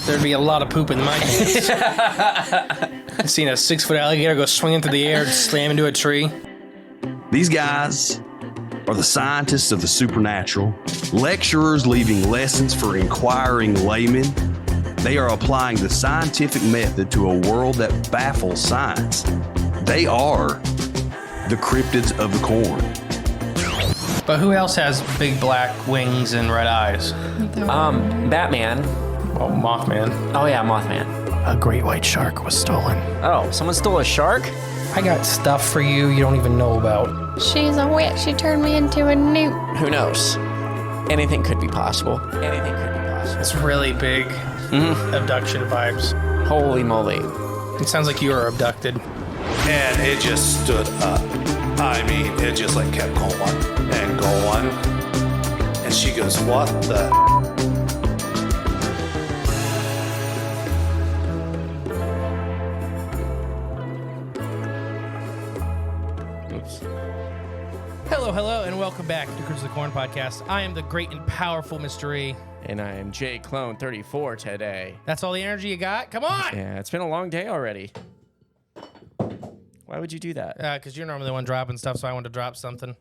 There'd be a lot of poop in my pants. I've seen a 6-foot alligator go swinging through the air and slam into a tree. These guys are the scientists of the supernatural, lecturers leaving lessons for inquiring laymen. They are applying the scientific method to a world that baffles science. They are the cryptids of the corn. But who else has big black wings and red eyes? Batman. Oh, Mothman. Oh yeah, Mothman. A great white shark was stolen. Oh, someone stole a shark? I got stuff for you don't even know about. She's a witch. She turned me into a newt. Who knows? Anything could be possible. Anything could be possible. It's really big abduction vibes. Holy moly. It sounds like you were abducted. And it just stood up. I mean, it just like kept going and going. And she goes, what the? Oops. Hello, and welcome back to Cryptids of the Corn podcast. I am the great and powerful Mr. E. And I am J Clone 34 today. That's all the energy you got? Come on! Yeah, it's been a long day already. Why would you do that? Because you're normally the one dropping stuff, so I wanted to drop something.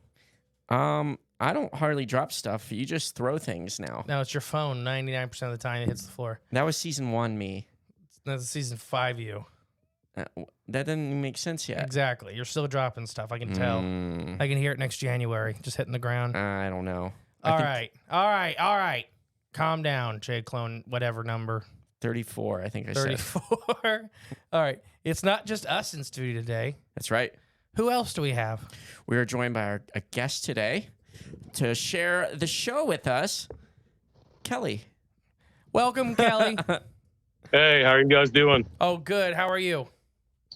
I don't hardly drop stuff. You just throw things now. No, it's your phone. 99% of the time it hits the floor. That was season 1 me. That's season 5 you. That doesn't even make sense yet. Exactly. You're still dropping stuff. I can tell. I can hear it next January, just hitting the ground. I don't know. All right. Calm down, J Clone, whatever number. 34, I think I said. 34. All right. It's not just us in studio today. That's right. Who else do we have? We are joined by a guest today to share the show with us, Kelly. Welcome, Kelly. Hey, how are you guys doing? Oh, good. How are you?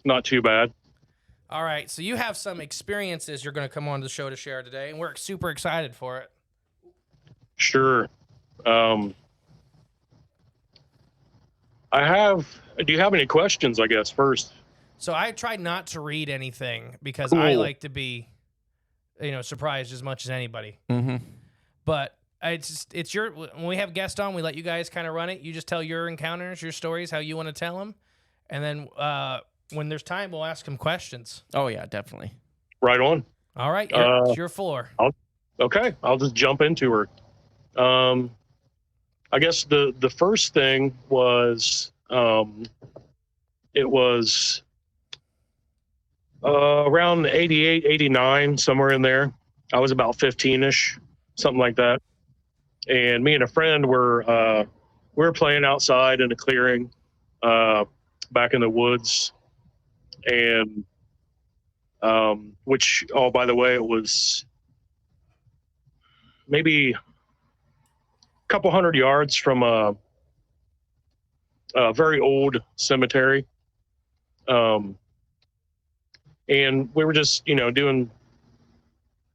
Not too bad. All right. So you have some experiences you're going to come on the show to share today, and we're super excited for it. Sure. Do you have any questions, I guess, first? So I tried not to read anything because Cool. I like to be, surprised as much as anybody. Mm-hmm. But it's your, when we have guests on, we let you guys kind of run it. You just tell your encounters, your stories, how you want to tell them. And then when there's time, we'll ask them questions. Oh, yeah, definitely. Right on. All right. It's your floor. Okay, I'll just jump into her. I guess the first thing was it was around 88, 89, somewhere in there. I was about 15-ish, something like that. And me and a friend were playing outside in a clearing back in the woods. And which, oh, by the way, it was maybe a couple hundred yards from a very old cemetery. And we were just, doing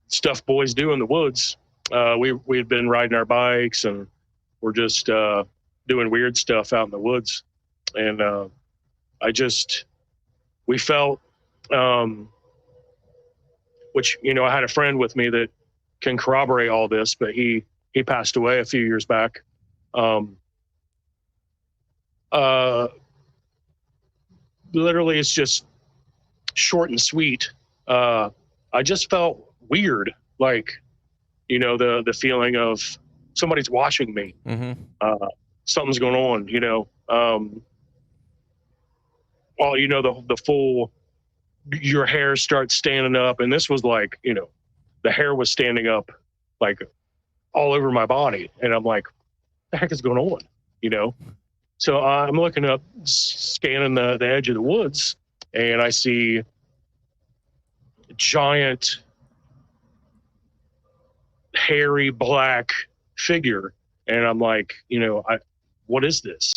stuff boys do in the woods. We had been riding our bikes and we're just doing weird stuff out in the woods. And we felt, which, I had a friend with me that can corroborate all this, but he passed away a few years back. Literally, it's just short and sweet. I just felt weird, like, the feeling of somebody's watching me. Mm-hmm. Something's going on, well, the full, your hair starts standing up, and this was like, the hair was standing up like all over my body, and I'm like, what the heck is going on, So I'm looking up, scanning the edge of the woods, and I see a giant, hairy black figure, and I'm like, what is this?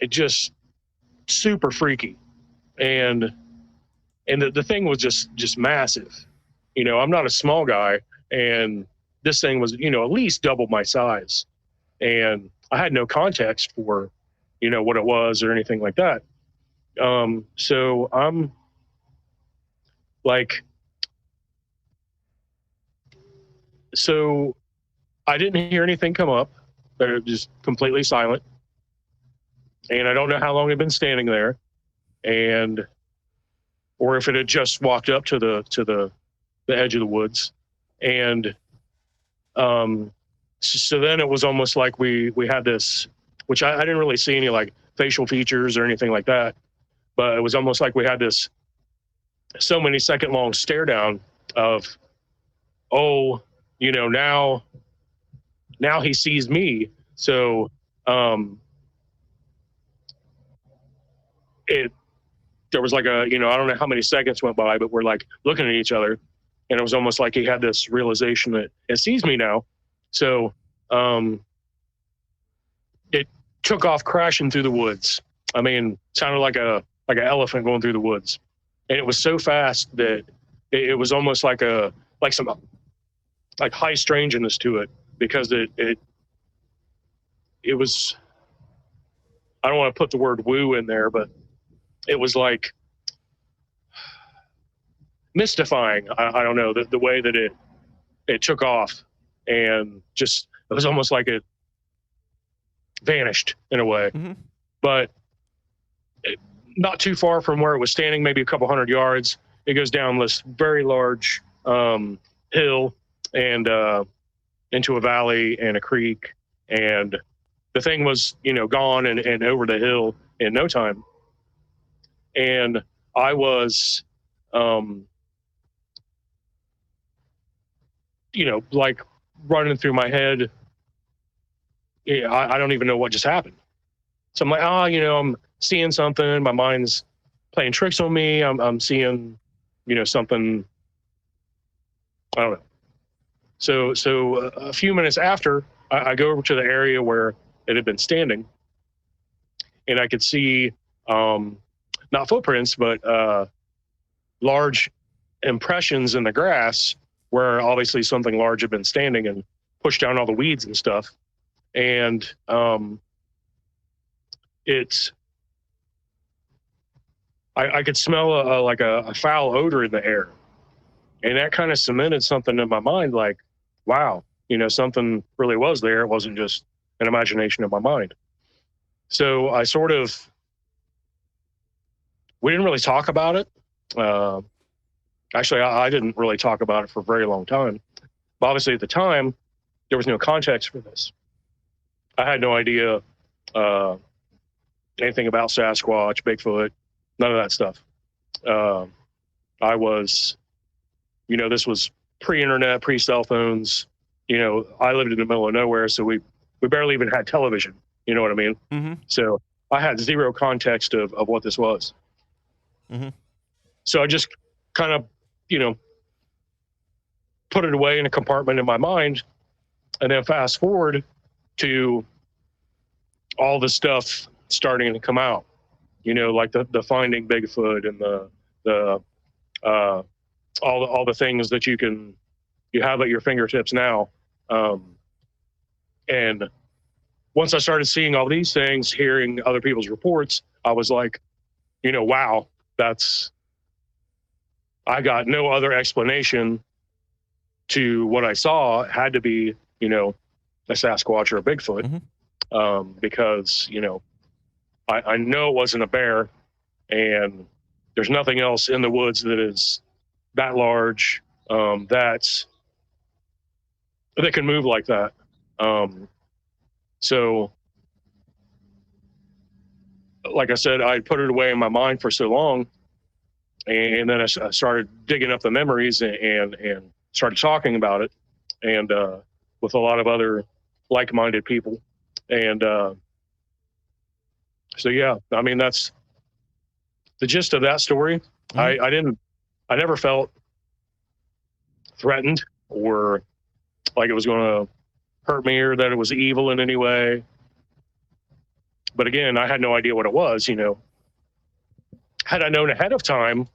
It just super freaky, and the thing was just massive. I'm not a small guy, and this thing was, at least double my size, and I had no context for, what it was or anything like that. So I'm like, so I didn't hear anything come up. They're just completely silent. And I don't know how long they've been standing there, or if it had just walked up to the edge of the woods. And so then it was almost like we had this, which I didn't really see any like facial features or anything like that, but it was almost like we had this so many second long stare down of, oh, you know, now he sees me. So there was like a, you know, I don't know how many seconds went by, but we're like looking at each other, and it was almost like he had this realization that it sees me now. So it took off crashing through the woods. I mean, sounded like an elephant going through the woods, and it was so fast that it was almost like some high strangeness to it, because it was, I don't want to put the word woo in there, but it was like mystifying. I don't know, the way that it took off, and just, it was almost like it vanished in a way. Mm-hmm. But not too far from where it was standing, maybe a couple hundred yards, it goes down this very large hill and into a valley and a creek, and the thing was, you know, gone and over the hill in no time. And I was you know, like running through my head, I don't even know what just happened. So I'm like, you know, I'm seeing something, my mind's playing tricks on me, I'm seeing, you know, something, I don't know. So a few minutes after, I go over to the area where it had been standing, and I could see not footprints, but large impressions in the grass where obviously something large had been standing and pushed down all the weeds and stuff. And I could smell a foul odor in the air, and that kind of cemented something in my mind, like, wow, you know, something really was there. It wasn't just an imagination of my mind. So I sort of, we didn't really talk about it. Actually, I didn't really talk about it for a very long time. But obviously at the time, there was no context for this. I had no idea anything about Sasquatch, Bigfoot, none of that stuff. I was, you know, this was pre-internet, pre-cell phones. You know, I lived in the middle of nowhere, so we barely even had television. You know what I mean? Mm-hmm. So I had zero context of what this was. Mm-hmm. So I just kind of, you know, put it away in a compartment in my mind, and then fast forward to all the stuff starting to come out. You know, like the finding Bigfoot and the all the things that you have at your fingertips now. And once I started seeing all these things, hearing other people's reports, I was like, you know, wow, I got no other explanation to what I saw. It had to be, you know, a Sasquatch or a Bigfoot. Mm-hmm. Because, you know, I know it wasn't a bear, and there's nothing else in the woods that is that large, that can move like that. So like I said, I put it away in my mind for so long, and then I started digging up the memories and started talking about it, and with a lot of other like-minded people. And so yeah, I mean, that's the gist of that story. Mm-hmm. I never felt threatened or like it was going to hurt me or that it was evil in any way. But again, I had no idea what it was. You know, had I known ahead of time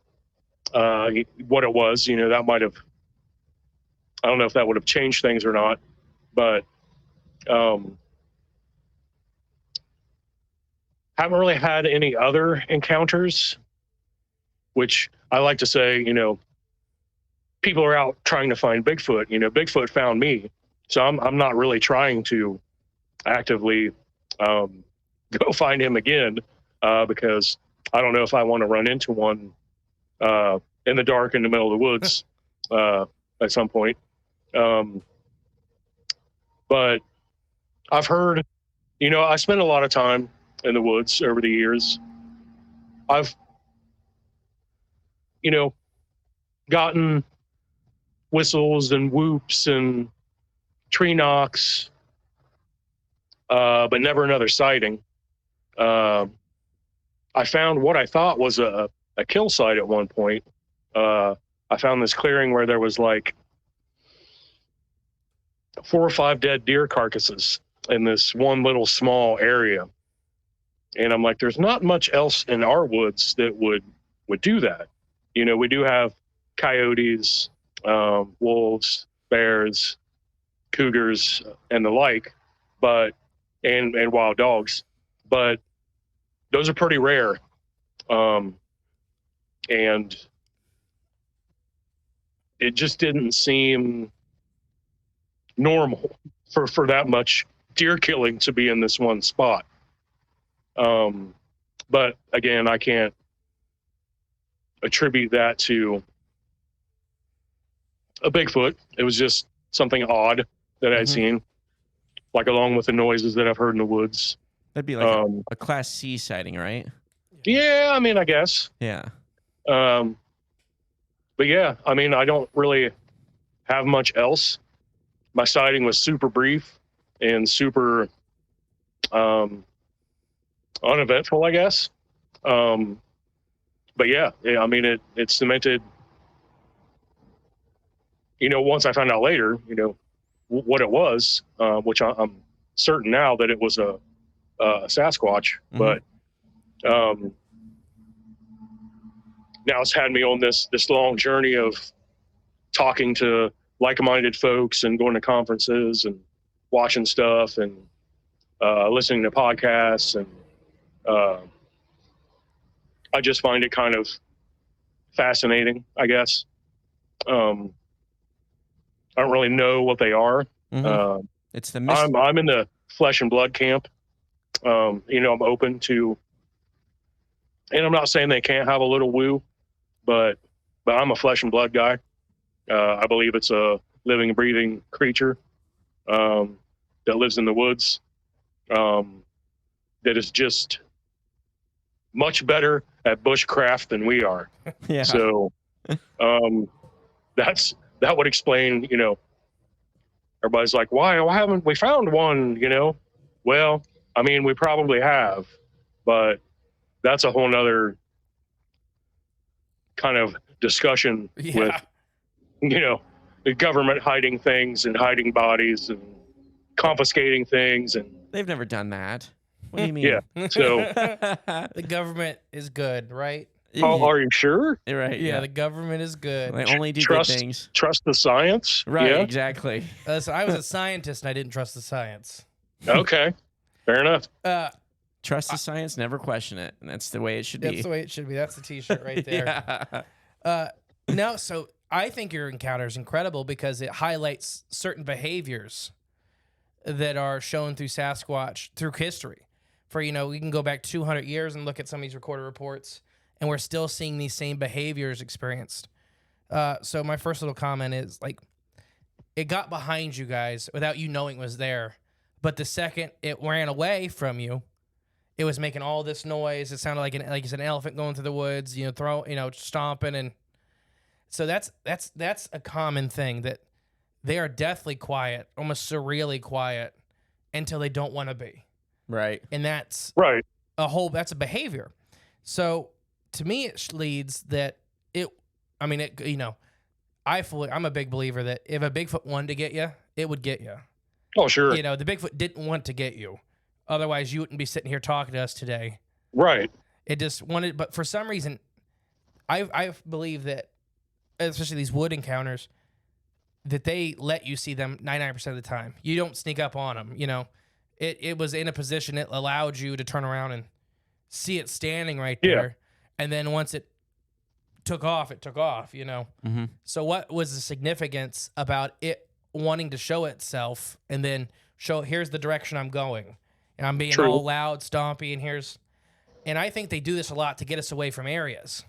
what it was, you know, that might have, I don't know if that would have changed things or not, but haven't really had any other encounters, which I like to say, you know, people are out trying to find Bigfoot. You know, Bigfoot found me. So I'm not really trying to actively go find him again because I don't know if I want to run into one in the dark in the middle of the woods at some point. But I've heard, I spent a lot of time in the woods over the years. I've, gotten whistles and whoops and tree knocks, but never another sighting. I found what I thought was a kill site at one point. I found this clearing where there was like 4 or 5 dead deer carcasses in this one little small area. And I'm like, there's not much else in our woods that would do that. We do have coyotes, wolves, bears, cougars, and the like, and wild dogs, but those are pretty rare. And it just didn't seem normal for that much deer killing to be in this one spot. But again, I can't attribute that to a Bigfoot. It was just something odd that I'd seen, like along with the noises that I've heard in the woods. That'd be like a Class C sighting, right? Yeah, I mean, I guess. Yeah. But yeah, I mean, I don't really have much else. My sighting was super brief and super uneventful, I guess. But yeah, I mean, it cemented, once I found out later, what it was, which I'm certain now that it was a Sasquatch, but now it's had me on this long journey of talking to like-minded folks and going to conferences and watching stuff and listening to podcasts, and I just find it kind of fascinating, I guess. I don't really know what they are. It's the mystery. I'm in the flesh and blood camp. I'm open to, and I'm not saying they can't have a little woo, but I'm a flesh and blood guy. I believe it's a living, breathing creature that lives in the woods, that is just much better at bushcraft than we are. Yeah. So that would explain, everybody's like, why haven't we found one? Well, I mean, we probably have, but that's a whole nother kind of discussion with, the government hiding things and hiding bodies and confiscating things. And They've never done that. What do you mean? yeah. So The government is good, right? are you sure? Right. Yeah, the government is good. They only do good things. Trust the science. Right. Yeah. Exactly. So I was a scientist and I didn't trust the science. Okay. Fair enough. Trust the science, never question it. And that's the way it should be. That's the way it should be. That's the t-shirt right there. No, so I think your encounter is incredible because it highlights certain behaviors that are shown through Sasquatch through history. For, we can go back 200 years and look at some of these recorded reports, and we're still seeing these same behaviors experienced. So my first little comment is, like, it got behind you guys without you knowing it was there. But the second it ran away from you, it was making all this noise. It sounded like an elephant going through the woods, stomping. And so that's a common thing, that they are deathly quiet, almost surreally quiet, until they don't want to be. Right. And that's right. That's a behavior. So to me, it leads that I'm a big believer that if a Bigfoot wanted to get you, it would get you. Oh, sure. The Bigfoot didn't want to get you. Otherwise, you wouldn't be sitting here talking to us today. Right. It just wanted, but for some reason, I believe that, especially these wood encounters, that they let you see them 99% of the time. You don't sneak up on them. It was in a position that allowed you to turn around and see it standing right there. And then once it took off, it took off, So what was the significance about it wanting to show itself and then here's the direction I'm going. And I'm being True. all loud, stompy, and I think they do this a lot to get us away from areas.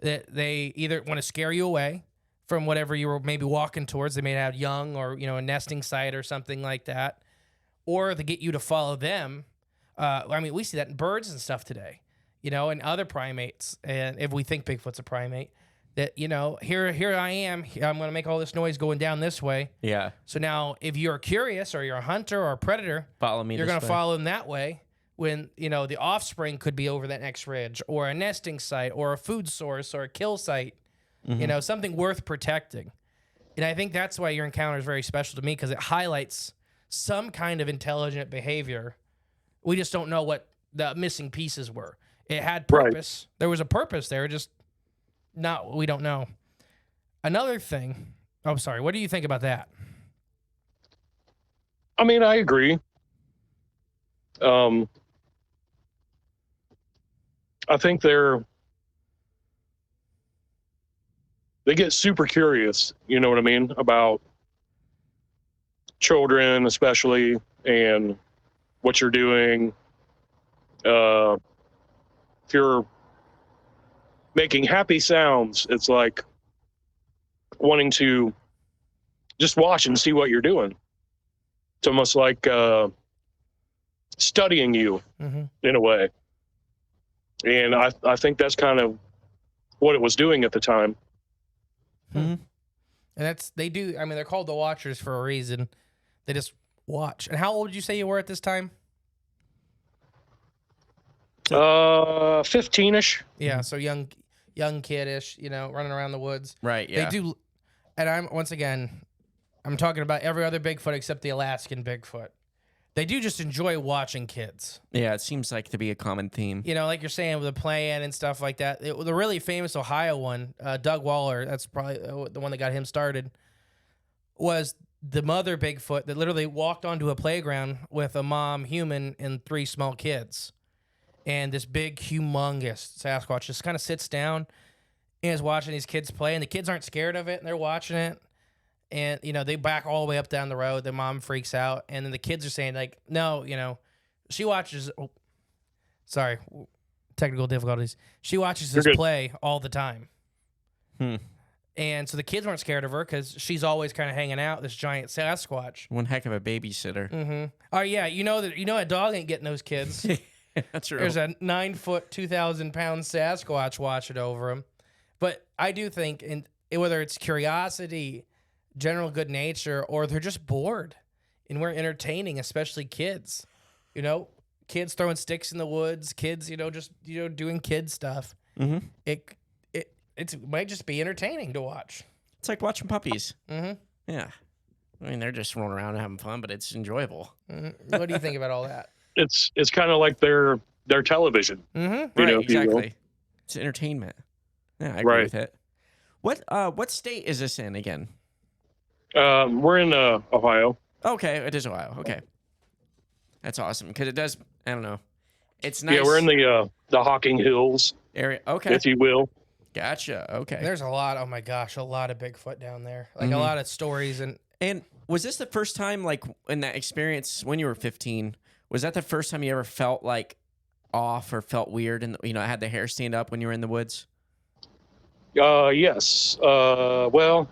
That they either want to scare you away from whatever you were maybe walking towards. They may have young or, a nesting site or something like that. Or to get you to follow them. We see that in birds and stuff today, and other primates. And if we think Bigfoot's a primate, that, here I am. I'm going to make all this noise going down this way. Yeah. So now if you're curious or you're a hunter or a predator, Follow me. you're this going to way. follow them that way when, the offspring could be over that next ridge or a nesting site or a food source or a kill site, something worth protecting. And I think that's why your encounter is very special to me because it highlights some kind of intelligent behavior. We just don't know what the missing pieces were. It had purpose. Right. There was a purpose there, just we don't know. Another thing. Oh, sorry. What do you think about that? I mean, I agree. I think they get super curious, you know what I mean, about children especially and what you're doing. If you're making happy sounds, it's like wanting to just watch and see what you're doing. It's almost like studying you in a way. And I think that's kind of what it was doing at the time. And they're called the Watchers for a reason. They just watch. And how old did you say you were at this time? 15-ish. Yeah, so young kiddish, running around the woods. Right, yeah. They do, and I'm talking about every other Bigfoot except the Alaskan Bigfoot. They do just enjoy watching kids. Yeah, it seems like to be a common theme. Like you're saying with the playing and stuff like that. The really famous Ohio one, Doug Waller, that's probably the one that got him started, was the mother Bigfoot that literally walked onto a playground with a mom human and 3 small kids. And this big, humongous Sasquatch just kind of sits down and is watching these kids play. And the kids aren't scared of it, and they're watching it. And, they back all the way up down the road. The mom freaks out. And then the kids are saying, like, no, she watches. Oh, sorry, technical difficulties. She watches this play all the time. And so the kids weren't scared of her because she's always kind of hanging out, this giant Sasquatch. One heck of a babysitter. Oh, yeah. A dog ain't getting those kids. That's true. There's a 9-foot, 2,000-pound Sasquatch watching over him. But I do think, whether it's curiosity, general good nature, or they're just bored, and we're entertaining, especially kids. Kids throwing sticks in the woods, kids, doing kid stuff. It might just be entertaining to watch. It's like watching puppies. Yeah. I mean, they're just rolling around and having fun, but it's enjoyable. What do you think about all that? It's kind of like their television. Right, exactly. It's entertainment. Yeah, I agree with it. What state is this in again? We're in Ohio. Okay, it is Ohio. Okay, that's awesome because it does. I don't know. It's nice. Yeah, we're in the Hocking Hills area. Okay, if you will. Gotcha. Okay. There's a lot. Oh my gosh, a lot of Bigfoot down there. Like a lot of stories And was this the first time, like in that experience when you were 15? Was that the first time you ever felt like off or felt weird and had the hair stand up when you were in the woods? Yes. Well,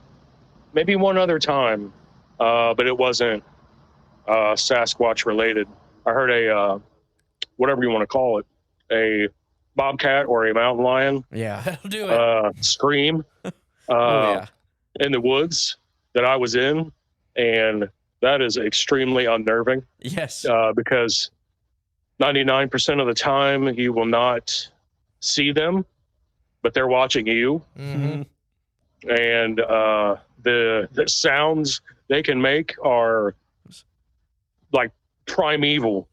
maybe one other time, but it wasn't Sasquatch related. I heard a whatever you want to call it, a bobcat or a mountain lion. Yeah, that'll do it. Scream in the woods that I was in, and that is extremely unnerving. Yes. Because 99% of the time you will not see them, but they're watching you. And the sounds they can make are like primeval.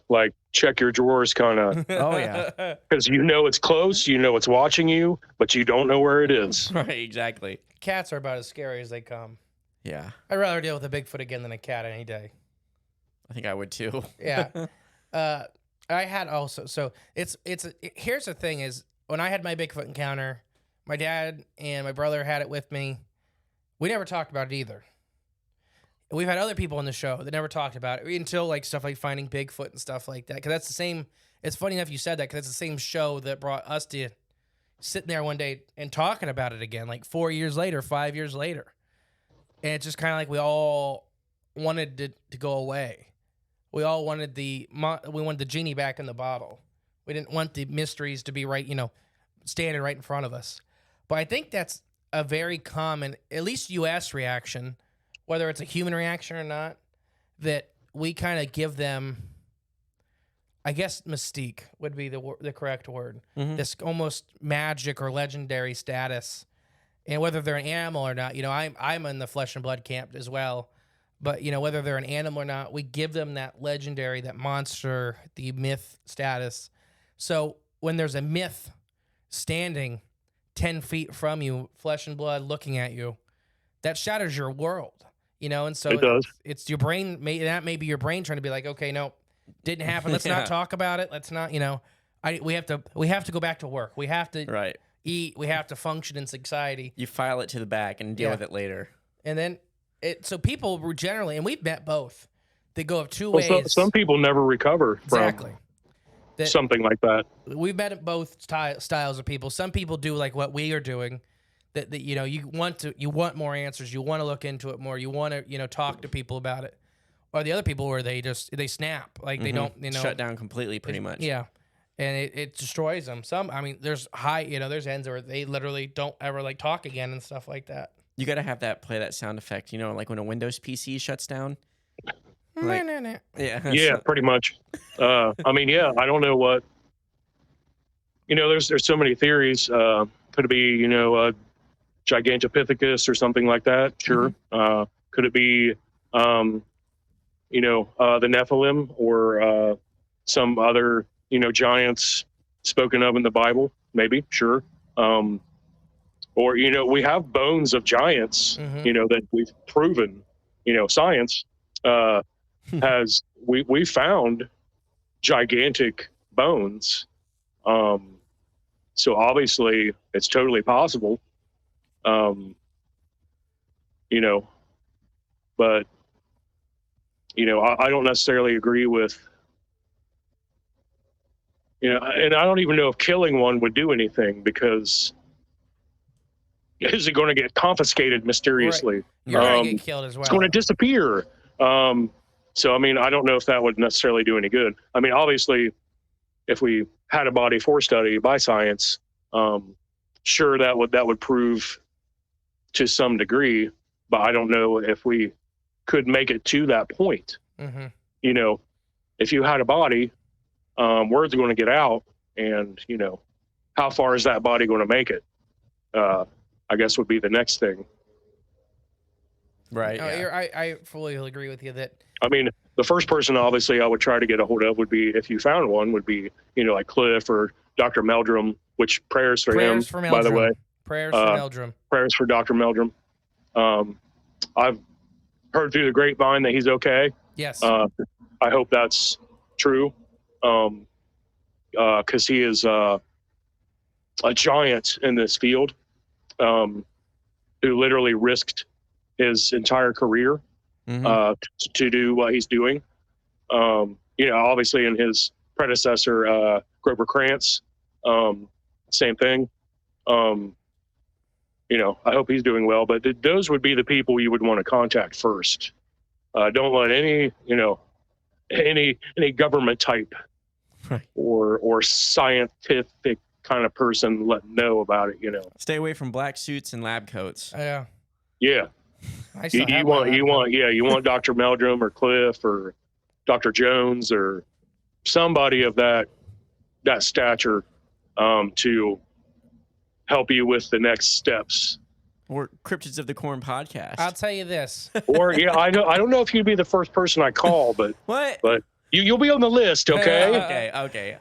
Like check your drawers kind of. Oh, yeah. Because it's close, it's watching you, but you don't know where it is. Right, exactly. Cats are about as scary as they come. Yeah. I'd rather deal with a Bigfoot again than a cat any day. I think I would too. Yeah. I had also, so here's the thing is when I had my Bigfoot encounter, my dad and my brother had it with me. We never talked about it either. And we've had other people on the show that never talked about it until like stuff like finding Bigfoot and stuff like that. Because that's the same. It's funny enough you said that because it's the same show that brought us to sitting there one day and talking about it again, like 4 years later, 5 years later. And it's just kind of like we all wanted to go away. We all wanted we wanted the genie back in the bottle. We didn't want the mysteries to be right, standing right in front of us. But I think that's a very common, at least U.S. reaction, whether it's a human reaction or not, that we kind of give them, I guess mystique would be the correct word. Mm-hmm. This almost magic or legendary status. And whether they're an animal or not, I'm in the flesh and blood camp as well. But, whether they're an animal or not, we give them that legendary, that monster, the myth status. So when there's a myth standing 10 feet from you, flesh and blood looking at you, that shatters your world, and so It does. It's your brain. That may be your brain trying to be like, okay, no, didn't happen. Let's not talk about it. Let's not, we have to go back to work. We have to eat. We have to function in society. You file it to the back and deal with it later. And then so people were generally, and we've met both, they go of two Well, ways. some people never recover from Exactly. something like that. We've met both styles of people. Some people do like what we are doing, that you want more answers, you want to look into it more, you want to talk to people about it. Or the other people where they snap, like they don't shut down completely, pretty much. Yeah, and it destroys them. There's there's ends where they literally don't ever like talk again and stuff like that. You got to have play that sound effect, like when a Windows PC shuts down. Like, Yeah, pretty much. I don't know what. There's so many theories. Could it be Gigantopithecus or something like that? Sure. Could it be the Nephilim or some other giants spoken of in the Bible? Maybe. Sure. Or we have bones of giants. That we've proven. Science has we found gigantic bones. So obviously it's totally possible. But I don't necessarily agree with, and I don't even know if killing one would do anything, because is it going to get confiscated mysteriously? Right. You're going to get killed as well. It's going to disappear. So, I don't know if that would necessarily do any good. Obviously, if we had a body for study by science, sure, that would prove to some degree, but I don't know if we could make it to that point. Mm-hmm. If you had a body, word's going to get out, and, how far is that body going to make it? I guess would be the next thing. Right. I fully agree with you that. The first person obviously I would try to get a hold of would be, if you found one, would be, like Cliff or Dr. Meldrum, which prayers for him, by the way. Prayers for Meldrum. Prayers for Dr. Meldrum. I've heard through the grapevine that he's okay. Yes. I hope that's true. Because he is a giant in this field, who literally risked his entire career to do what he's doing. Obviously in his predecessor, Grover Krantz, same thing. I hope he's doing well, but those would be the people you would want to contact first. Don't let any government type or scientific kind of person know about it. Stay away from black suits and lab coats. Yeah. Yeah. You want Dr. Meldrum or Cliff or Dr. Jones or somebody of that stature to help you with the next steps. Or Cryptids of the Corn podcast. I'll tell you this. Or I don't know if you'd be the first person I call, but what? But you'll be on the list, okay? Okay.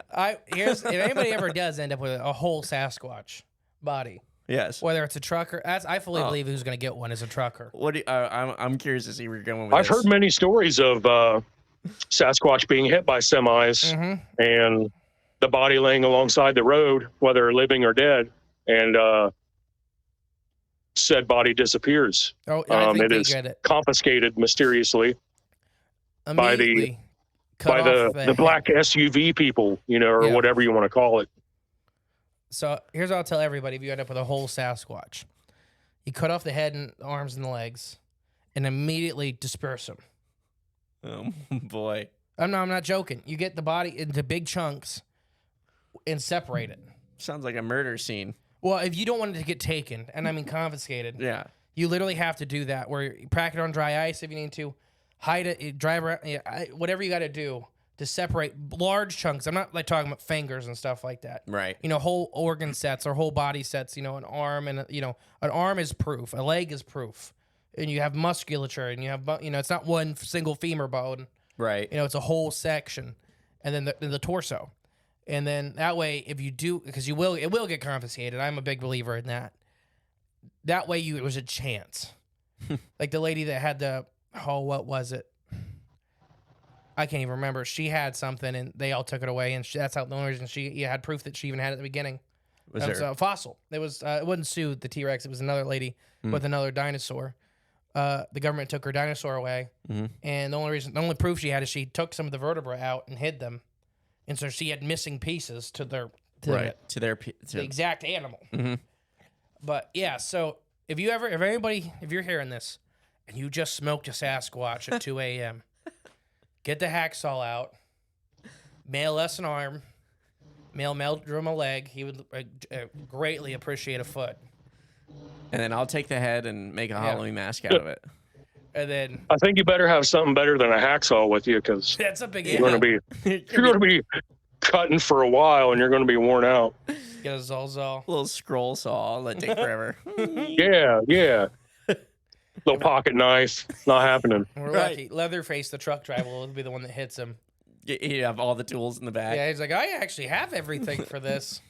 If anybody ever does end up with a whole Sasquatch body, yes, whether it's a trucker, I fully believe who's going to get one is a trucker. I'm curious to see where you're going with I've heard many stories of Sasquatch being hit by semis and the body laying alongside the road, whether living or dead, and said body disappears. Oh, I think It they is get it. confiscated mysteriously by Immediately cut the off the black SUV people, or Yeah. whatever you want to call it. So here's what I'll tell everybody: if you end up with a whole Sasquatch, you cut off the head and the arms and the legs, and immediately disperse them. Oh boy. I'm not joking. You get the body into big chunks and separate it. Sounds like a murder scene. Well, if you don't want it to get taken, and I mean confiscated, Yeah. you literally have to do that. Where you pack it on dry ice if you need to, hide it, you drive around, whatever you got to do to separate large chunks. I'm not like talking about fingers and stuff like that. Right. Whole organ sets or whole body sets. An arm and an arm is proof. A leg is proof, and you have musculature, and you have it's not one single femur bone. Right. It's a whole section, and then the torso, and then that way, if you do, because it will get confiscated. I'm a big believer in that. That way, it was a chance. Like the lady that had what was it? I can't even remember. She had something, and they all took it away, and that's how the only reason she had proof that she even had it at the beginning. Was It was there? a fossil. It wasn't Sue the T-Rex. It was another lady with another dinosaur. The government took her dinosaur away, and the only proof she had is she took some of the vertebrae out and hid them, and so she had missing pieces to their Right. the exact animal. But yeah, so if you're hearing this, and you just smoked a Sasquatch at 2 a.m., get the hacksaw out, mail us an arm, mail Meldrum a leg. He would greatly appreciate a foot. And then I'll take the head and make a Halloween mask out of it. And then I think you better have something better than a hacksaw with you, because that's a big you're going to be cutting for a while, and you're going to be worn out. Get a Zolzol. Little scroll saw. Let it take forever. Yeah. Little pocket knife, not happening. We're Right. lucky. Leatherface, the truck driver, will be the one that hits him. You have all the tools in the back. Yeah, he's like, I actually have everything for this.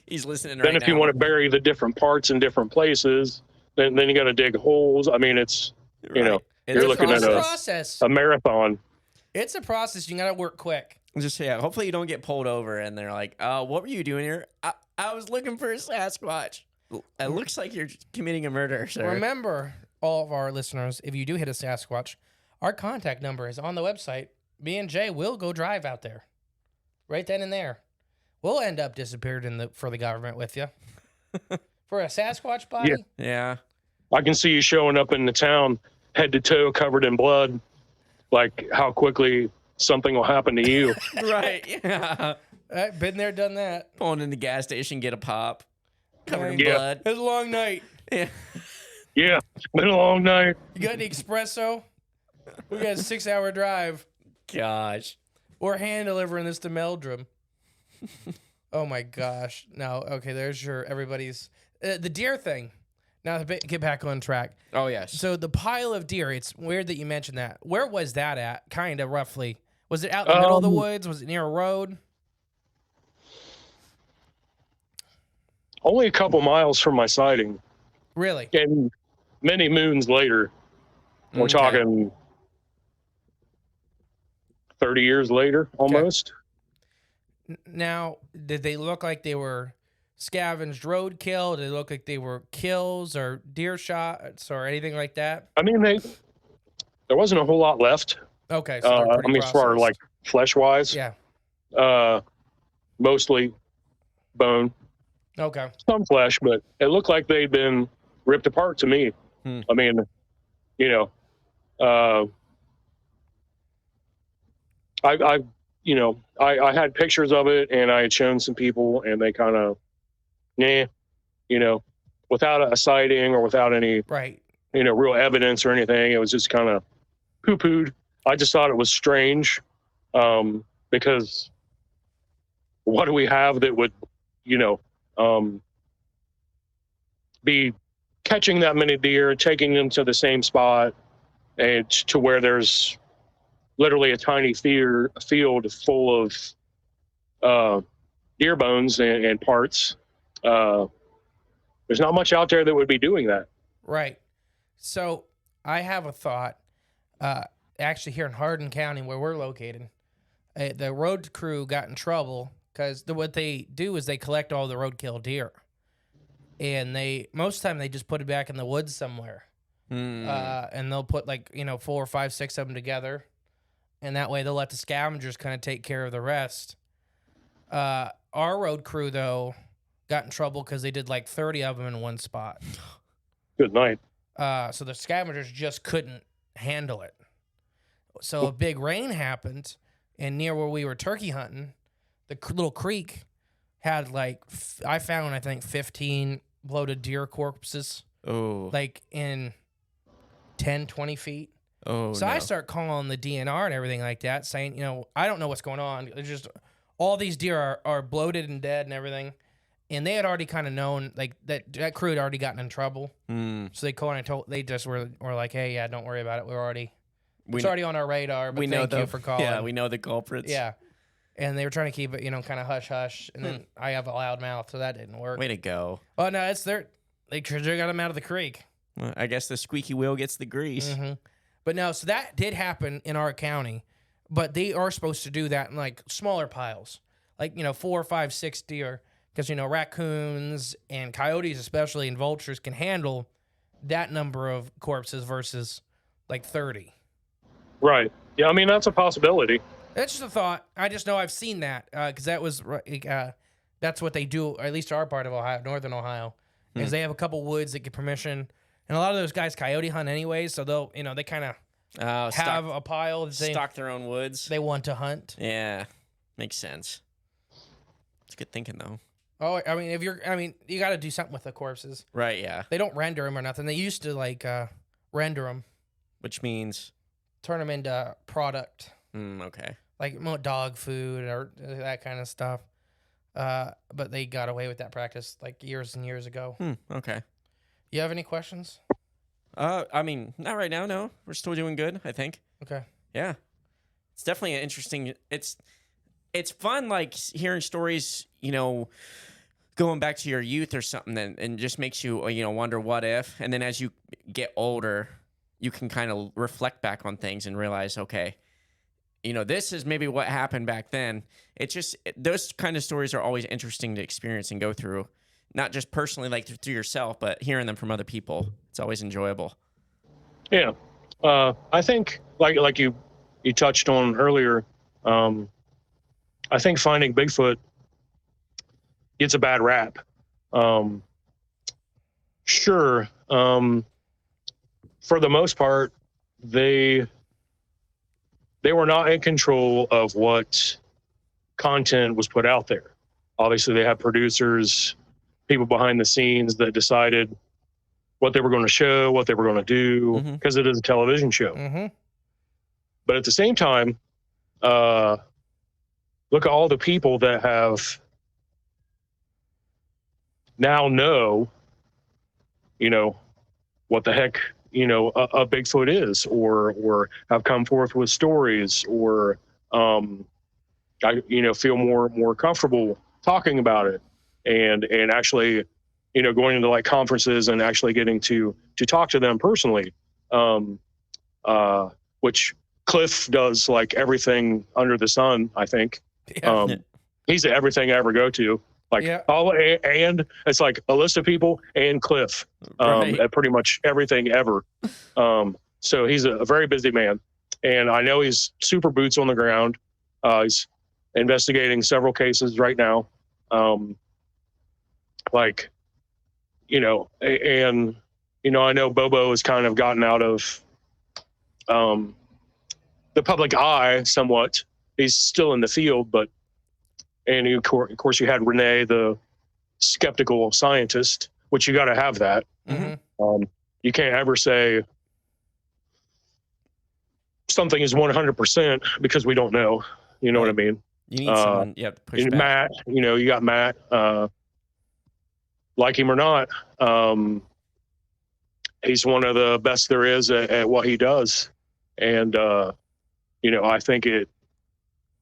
He's listening Then right if you now. want to bury the different parts in different places, then you got to dig holes. I mean, it's Right. you're looking It's at a a process. marathon. It's a process. You got to work quick. Hopefully you don't get pulled over and they're like, what were you doing here? I was looking for a Sasquatch. It looks like you're committing a murder, sir. Remember, all of our listeners, if you do hit a Sasquatch, our contact number is on the website. Me and Jay will go drive out there. Right then and there. We'll end up disappeared for the government with you. For a Sasquatch body? Yeah. I can see you showing up in the town, head to toe, covered in blood. Like how quickly something will happen to you. Right. Yeah. Been there, done that. Pulling in the gas station, get a pop. Covered in Yeah. blood. It was a long night. Yeah. Yeah, been a long night. You got any espresso? We got a 6-hour drive. Gosh. Or hand delivering this to Meldrum. Oh my gosh. No, okay, there's everybody's. The deer thing. Now, to get back on track. Oh, yes. So the pile of deer, it's weird that you mentioned that. Where was that at, kind of roughly? Was it out in the middle of the woods? Was it near a road? Only a couple miles from my sighting. Really? And many moons later, we're Okay. talking 30 years later, almost. Now, did they look like they were scavenged roadkill? Did they look like they were kills or deer shots or anything like that? I mean, there wasn't a whole lot left. Okay, so they're I pretty mean, as far processed. like flesh wise, Yeah. mostly bone, Okay. some flesh, but it looked like they'd been ripped apart to me. I mean, I had pictures of it, and I had shown some people, and they kind of, without a sighting or without any, Right. real evidence or anything, it was just kind of poo-pooed. I just thought it was strange, because what do we have that would, be catching that many deer, taking them to the same spot, and to where there's literally a tiny field full of deer bones and parts. There's not much out there that would be doing that. Right. So I have a thought. Actually, here in Hardin County, where we're located, the road crew got in trouble because what they do is they collect all the roadkill deer. and most of the time they just put it back in the woods somewhere. And they'll put 4, 5, 6 of them together, and that way they'll let the scavengers kind of take care of the rest. Our road crew though got in trouble because they did 30 of them in one spot. Good night. So the scavengers just couldn't handle it. So a big rain happened, and near where we were turkey hunting, the little creek had I found, I think, 15 bloated deer corpses. Oh. In 10, 20 feet. Oh, so no. I start calling the DNR and everything like that, saying, I don't know what's going on. There's just all these deer are bloated and dead and everything. And they had already kind of known, that crew had already gotten in trouble. So they called and they just were like, hey, yeah, don't worry about it. It's already on our radar, but thank you for calling. Yeah, we know the culprits. Yeah. And they were trying to keep it, kind of hush-hush. And then I have a loud mouth, so that didn't work. Way to go. Oh, no, they got them out of the creek. Well, I guess the squeaky wheel gets the grease. Mm-hmm. But no, so that did happen in our county, but they are supposed to do that in smaller piles, 4, 5, 6 deer, because raccoons and coyotes especially and vultures can handle that number of corpses versus 30. Right. Yeah, I mean, that's a possibility. That's just a thought. I just know I've seen that because that's what they do, at least our part of Ohio, northern Ohio, is they have a couple woods that get permission. And a lot of those guys coyote hunt anyways, so they'll, they kind of have a pile that stock their own woods. They want to hunt. Yeah, makes sense. It's good thinking though. Oh, I mean, you got to do something with the corpses. Right? Yeah. They don't render them or nothing. They used to render them, which means turn them into product. Okay. Dog food or that kind of stuff. But they got away with that practice years and years ago. Okay. You have any questions? I mean, not right now. No, we're still doing good, I think. Okay. Yeah, it's definitely an interesting. It's fun, hearing stories. Going back to your youth or something, and just makes you wonder what if. And then as you get older, you can kind of reflect back on things and realize, okay, this is maybe what happened back then. It's just those kind of stories are always interesting to experience and go through. Not just personally, through yourself, but hearing them from other people. It's always enjoyable. Yeah. I think, like you touched on earlier, I think finding Bigfoot gets a bad rap. Sure. For the most part, they were not in control of what content was put out there. Obviously, they have producers, people behind the scenes that decided what they were going to show, what they were going to do, because it is a television show. Mm-hmm. But at the same time, look at all the people that have now know, what the heck, a Bigfoot is, or have come forth with stories, or, feel more comfortable talking about it. And actually, going into conferences and actually getting to talk to them personally, which Cliff does everything under the sun, I think. Yeah. He's at everything I ever go to. And it's a list of people and Cliff, Right. at pretty much everything ever. So he's a very busy man, and I know he's super boots on the ground. He's investigating several cases right now. I know Bobo has kind of gotten out of the public eye somewhat. He's still in the field, and of course you had Renee, the skeptical scientist, which you got to have that. Mm-hmm. You can't ever say something is 100% because we don't know. You know what I mean? You need someone, to push back. Matt, you got Matt, like him or not, he's one of the best there is at what he does. And, I think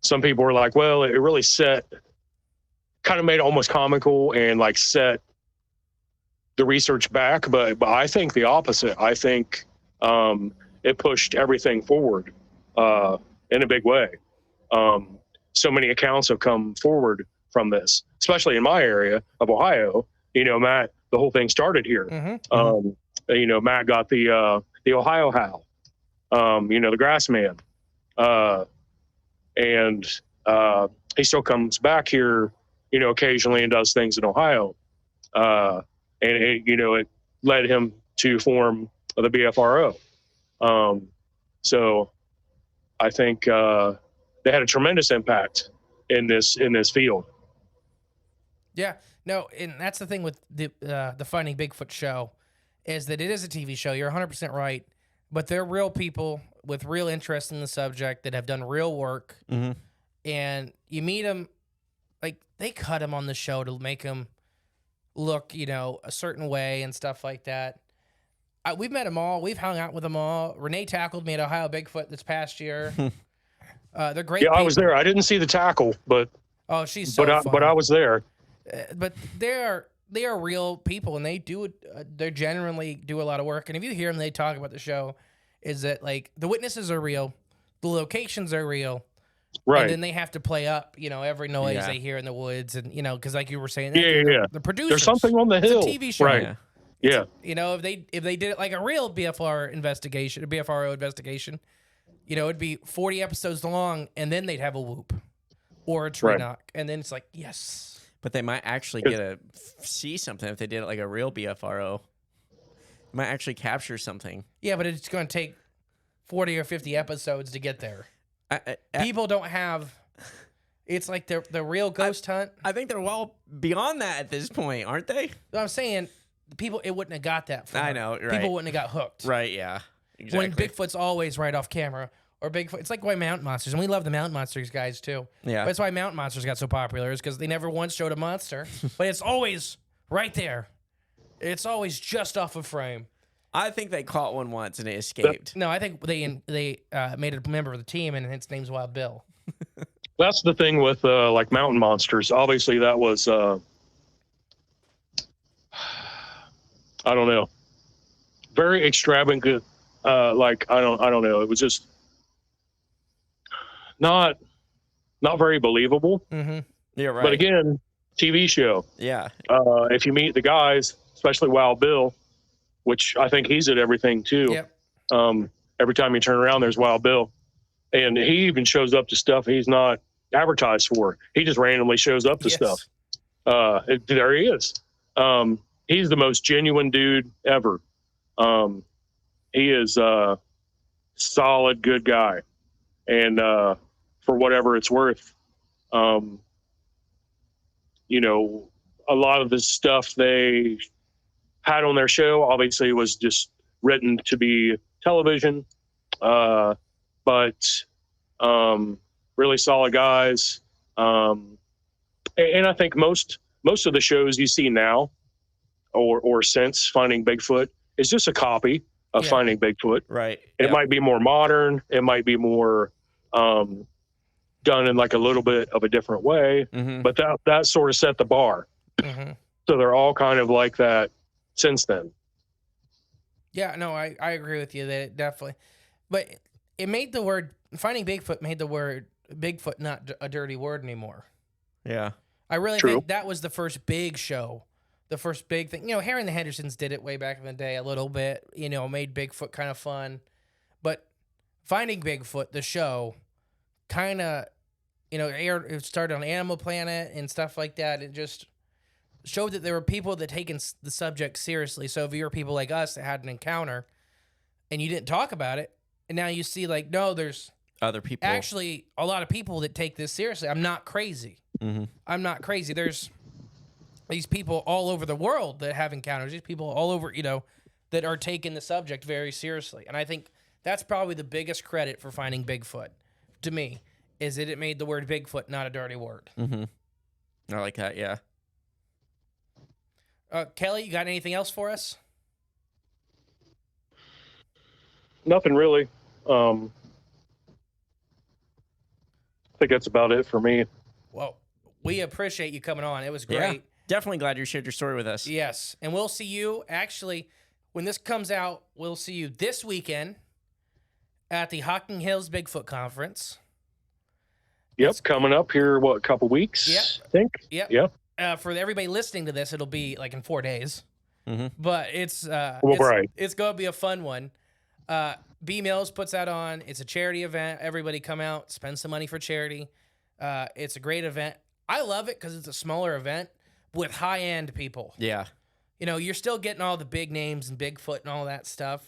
some people were like, well, it really kind of made it almost comical and set the research back. But I think the opposite. I think it pushed everything forward in a big way. So many accounts have come forward from this, especially in my area of Ohio. Matt the whole thing started here. Matt got the Ohio Howl, the Grass Man, and he still comes back here, occasionally and does things in Ohio, and it led him to form the BFRO. So I think they had a tremendous impact in this field. Yeah, no, and that's the thing with the Finding Bigfoot show, is that it is a TV show. You're 100% right, but they're real people with real interest in the subject that have done real work, and you meet them, like they cut them on the show to make them look, a certain way and stuff like that. We've met them all. We've hung out with them all. Renee tackled me at Ohio Bigfoot this past year. They're great. Yeah, people. I was there. I didn't see the tackle, but she's so fun. but I was there. But they are real people, and they do they genuinely do a lot of work. And if you hear them, they talk about the show, is that like the witnesses are real, the locations are real, right? And then they have to play up, every noise they hear in the woods, and because like you were saying, the producers. There's something on the hill. It's a TV show, right? Yeah. If they did it like a real BFR investigation, a BFRO investigation, it'd be 40 episodes long, and then they'd have a whoop or a tree knock, and then it's like, yes. But they might actually get to see something if they did it like a real BFRO. They might actually capture something. Yeah, but it's going to take 40 or 50 episodes to get there. People don't have. It's like the real ghost hunt. I think they're well beyond that at this point, aren't they? I'm saying people, it wouldn't have got that far. I know, right. People wouldn't have got hooked. Right, yeah. Exactly. When Bigfoot's always right off camera. Or Bigfoot. It's like why Mountain Monsters, and we love the Mountain Monsters guys too. Yeah. But that's why Mountain Monsters got so popular, is because they never once showed a monster, but it's always right there. It's always just off of frame. I think they caught one once and it escaped. No, I think they made a member of the team, and its name's Wild Bill. That's the thing with like Mountain Monsters. Obviously, that was I don't know, very extravagant. Like I don't know. It was just not very believable. Mm-hmm. Yeah, right. But again, TV show. Yeah. If you meet the guys, especially Wild Bill, which I think he's at everything too. Yep. Every time you turn around, there's Wild Bill, and he even shows up to stuff he's not advertised for. He just randomly shows up to stuff. There he is. He's the most genuine dude ever. He is a solid, good guy. And for whatever it's worth, a lot of the stuff they had on their show obviously was just written to be television. But really solid guys. And I think most of the shows you see now or since Finding Bigfoot is just a copy of Finding Bigfoot. Right. It might be more modern. It might be more done in like a little bit of a different way, but that sort of set the bar. So they're all kind of like that since then. Yeah, no, I agree with you that it definitely, but it made the word Finding Bigfoot made the word Bigfoot not a dirty word anymore. Yeah. I really think that was the first big show. The first big thing, Harry and the Hendersons did it way back in the day a little bit, made Bigfoot kind of fun. But Finding Bigfoot, the show, kind of, it started on Animal Planet and stuff like that. It just showed that there were people that taken the subject seriously. So if you were people like us that had an encounter and you didn't talk about it, and now you see like, no, there's other people. Actually, a lot of people that take this seriously. I'm not crazy. I'm not crazy. There's these people all over the world that have encounters, these people all over, that are taking the subject very seriously. And I think that's probably the biggest credit for Finding Bigfoot to me, is that it made the word Bigfoot not a dirty word. I like that, yeah. Kelly, you got anything else for us? Nothing really. I think that's about it for me. Well, we appreciate you coming on. It was great. Yeah, definitely glad you shared your story with us. Yes. And we'll see you, actually, when this comes out, we'll see you this weekend at the Hocking Hills Bigfoot Conference. Yep, coming up here, a couple weeks? Yep. I think? Yep. Yep. For everybody listening to this, it'll be like in 4 days. but it's right. it's going to be a fun one. B Mills puts that on. It's a charity event. Everybody come out, spend some money for charity. It's a great event. I love it because it's a smaller event with high-end people. Yeah. You know, you're still getting all the big names and Bigfoot and all that stuff.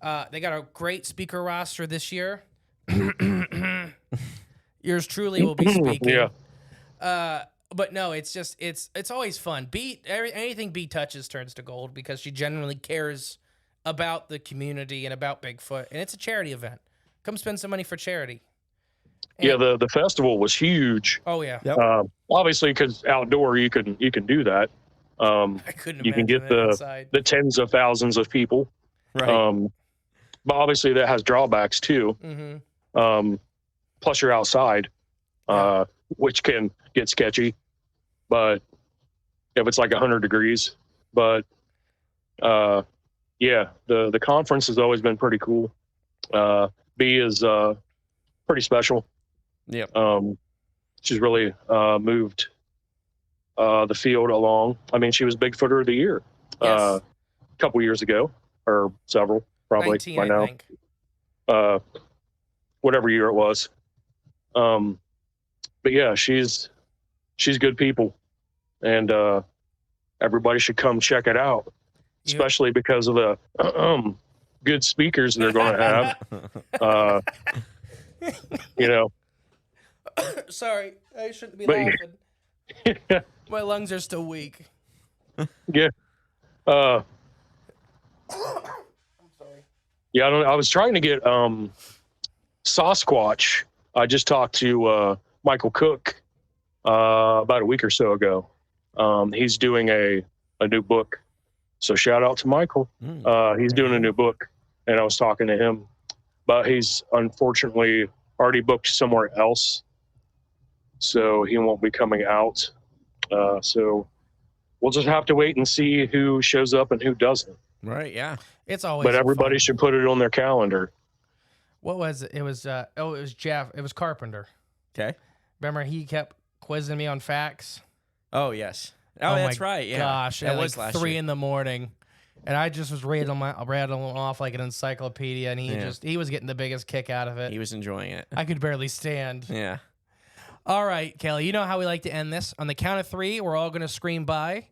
They got a great speaker roster this year. Yours truly will be speaking. Yeah. But no, it's just it's always fun. Anything B touches turns to gold because she genuinely cares about the community and about Bigfoot, and it's a charity event. Come spend some money for charity. And, Yeah, the festival was huge. Oh yeah. Yep. Obviously, because outdoor you can do that. I couldn't You can imagine get that inside. the tens of thousands of people. Right. But obviously that has drawbacks too. Plus you're outside, which can get sketchy. But if it's like 100 degrees, but yeah, the conference has always been pretty cool. B is pretty special. Yep. She's really moved the field along. I mean, she was Bigfooter of the Year a couple years ago, or several, probably 19, by I now. think. Whatever year it was. But yeah, she's good people, and everybody should come check it out, especially because of the good speakers they're going to have. You know. Sorry, I shouldn't be But- laughing. My lungs are still weak. Yeah. I'm sorry. Yeah, I was trying to get Sasquatch. I just talked to Michael Cook about a week or so ago. He's doing a new book. So shout out to Michael. He's doing a new book, and I was talking to him, but he's unfortunately already booked somewhere else, so he won't be coming out. So we'll just have to wait and see who shows up and who doesn't. Right. Yeah. It's always. But everybody fun. should put it on their calendar. What was it? It was it was Jeff. It was Carpenter. Okay. Remember he kept quizzing me on facts. Oh yes. Oh, that's my right. Yeah. Gosh, that at was like last 3 year. in the morning, and I just was rattling off like an encyclopedia, and he was getting the biggest kick out of it. He was enjoying it. I could barely stand. Yeah. All right, Kelly, you know how we like to end this. On the count of 3, we're all going to scream bye.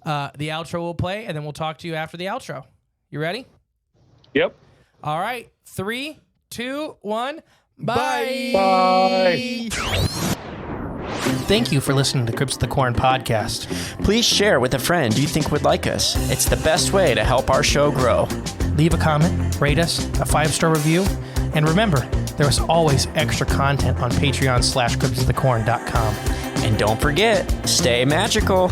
The outro will play, and then we'll talk to you after the outro. You ready? Yep. All right. 3, 2, 1. Bye. Bye. Thank you for listening to Cryptids of the Corn podcast. Please share with a friend you think would like us. It's the best way to help our show grow. Leave a comment, rate us, a 5-star review, and remember, there is always extra content on Patreon/cryptidsofthecorn.com. And don't forget, stay magical.